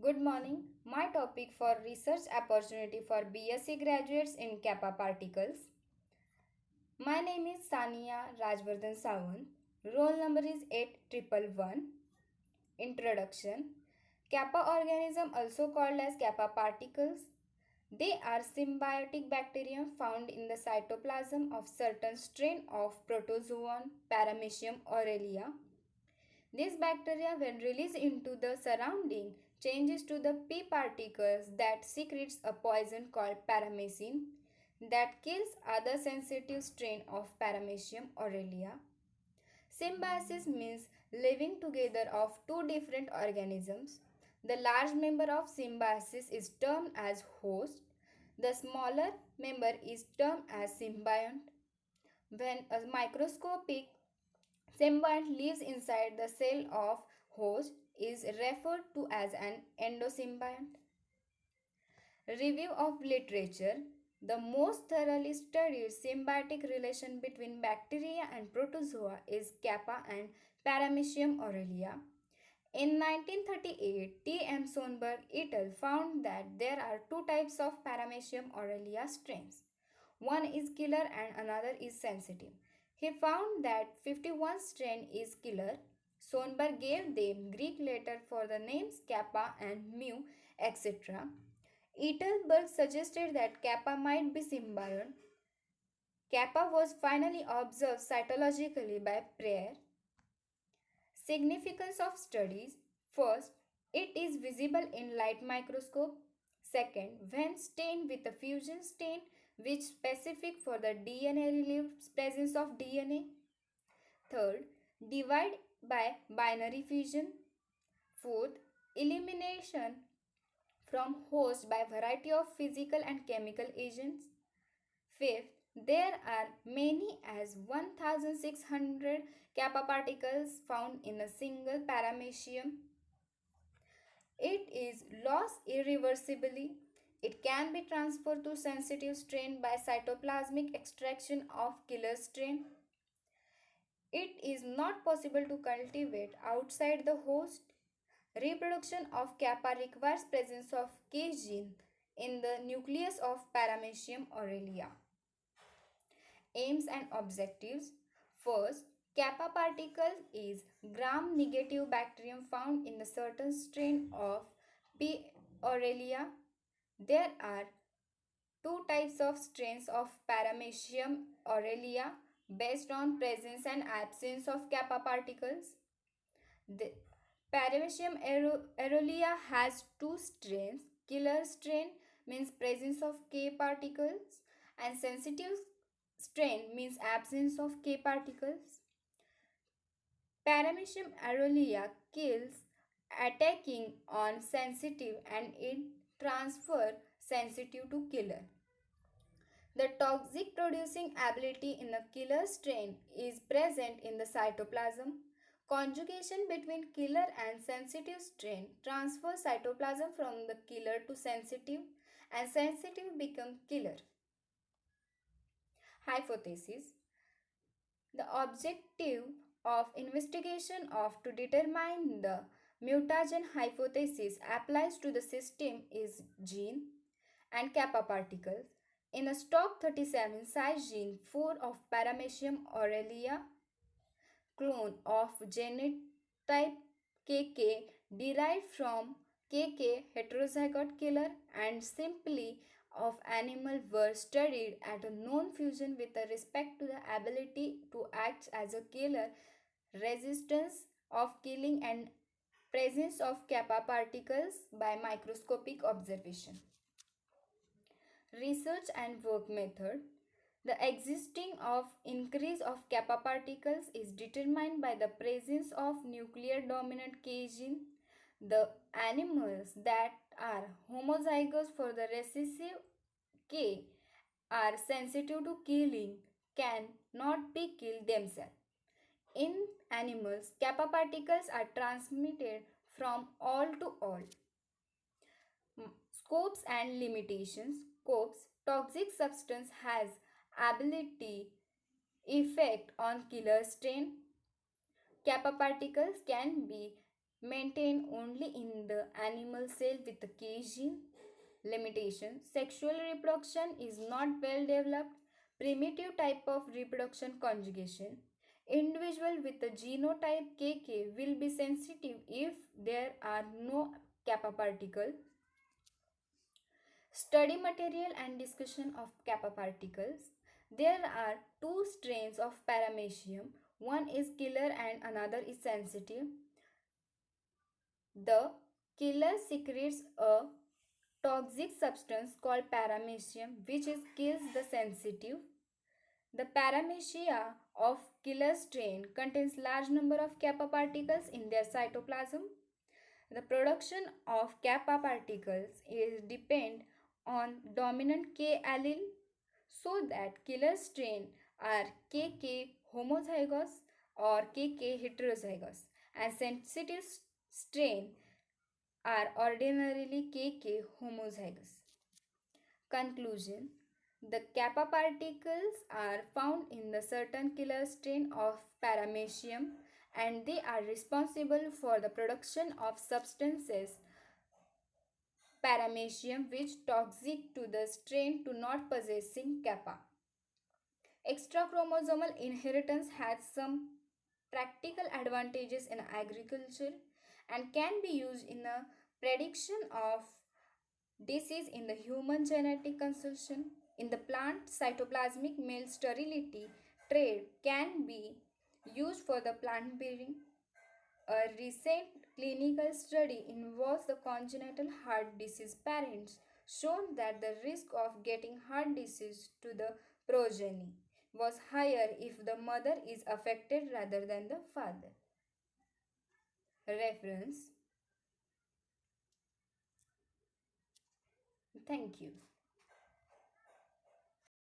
Good morning. My topic for research opportunity for BSc graduates in Kappa particles. My name is Sania Rajvardhan Sawant. Roll number is 8111. Introduction. Kappa organism, also called as Kappa particles. They are symbiotic bacteria found in the cytoplasm of certain strain of protozoan Paramecium aurelia. These bacteria, when released into the surrounding, changes to the P particles that secretes a poison called paramecin that kills other sensitive strain of Paramecium aurelia. Symbiosis means living together of two different organisms. The large member of symbiosis is termed as host. The smaller member is termed as symbiont. When a microscopic symbiont lives inside the cell of host is referred to as an endosymbiont. Review of literature. The most thoroughly studied symbiotic relation between bacteria and protozoa is Kappa and Paramecium aurelia. In 1938, T. M. Sonberg et al. Found that there are two types of Paramecium aurelia strains. One is killer and another is sensitive. He found that 51 strain is killer. Sonberg gave them Greek letter for the names Kappa and Mu, etc. Etelberg suggested that Kappa might be symbiont. Kappa was finally observed cytologically by Preyer. Significance of studies. First, it is visible in light microscope. Second, when stained with a fusion stain which specific for the DNA relieved presence of DNA. Third, divide by binary fusion. Fourth, elimination from host by variety of physical and chemical agents. Fifth, there are many as 1600 kappa particles found in a single paramecium. It is lost irreversibly. It can be transferred to sensitive strain by cytoplasmic extraction of killer strain. It is not possible to cultivate outside the host. Reproduction of kappa requires presence of K gene in the nucleus of Paramecium aurelia. Aims and objectives. First, kappa particle is gram-negative bacterium found in a certain strain of P. aurelia. There are two types of strains of Paramecium aurelia based on presence and absence of kappa particles. The Paramecium aurelia has two strains. Killer strain means presence of K particles and sensitive strain means absence of K particles. Paramecium aurelia kills attacking on sensitive and it transfer sensitive to killer. The toxic producing ability in a killer strain is present in the cytoplasm. Conjugation between killer and sensitive strain transfers cytoplasm from the killer to sensitive and sensitive become killer. Hypothesis. The objective of investigation of to determine the mutagen hypothesis applies to the system is gene and kappa particles. In a stock 37 size gene 4 of Paramecium aurelia clone of genotype KK derived from KK heterozygote killer and simply of animal were studied at a known fusion with respect to the ability to act as a killer, resistance of killing and presence of kappa particles by microscopic observation. Research and work method. The existing of increase of kappa particles is determined by the presence of nuclear dominant K gene. The animals that are homozygous for the recessive K are sensitive to killing can not be killed themselves. In animals, kappa particles are transmitted from all to all. Scopes and limitations. Scopes. Toxic substance has ability effect on killer strain. Kappa particles can be maintained only in the animal cell with a K gene. Limitation: sexual reproduction is not well developed. Primitive type of reproduction conjugation. Individual with a genotype KK will be sensitive if there are no kappa particle. Study material and discussion of kappa particles. There are two strains of paramecium. One is killer and another is sensitive. The killer secretes a toxic substance called paramecium which kills the sensitive. The paramecia of killer strain contains large number of kappa particles in their cytoplasm. The production of kappa particles is depend on dominant K allele, so that killer strain are KK homozygous or KK heterozygous and sensitive strain are ordinarily KK homozygous. Conclusion: the kappa particles are found in the certain killer strain of paramecium and they are responsible for the production of substances paramecium which toxic to the strain to not possessing kappa. Extrachromosomal inheritance has some practical advantages in agriculture and can be used in the prediction of disease in the human genetic consultation. In the plant, cytoplasmic male sterility trait can be used for the plant breeding. A recent clinical study involves the congenital heart disease parents shown that the risk of getting heart disease to the progeny was higher if the mother is affected rather than the father. Reference. Thank you.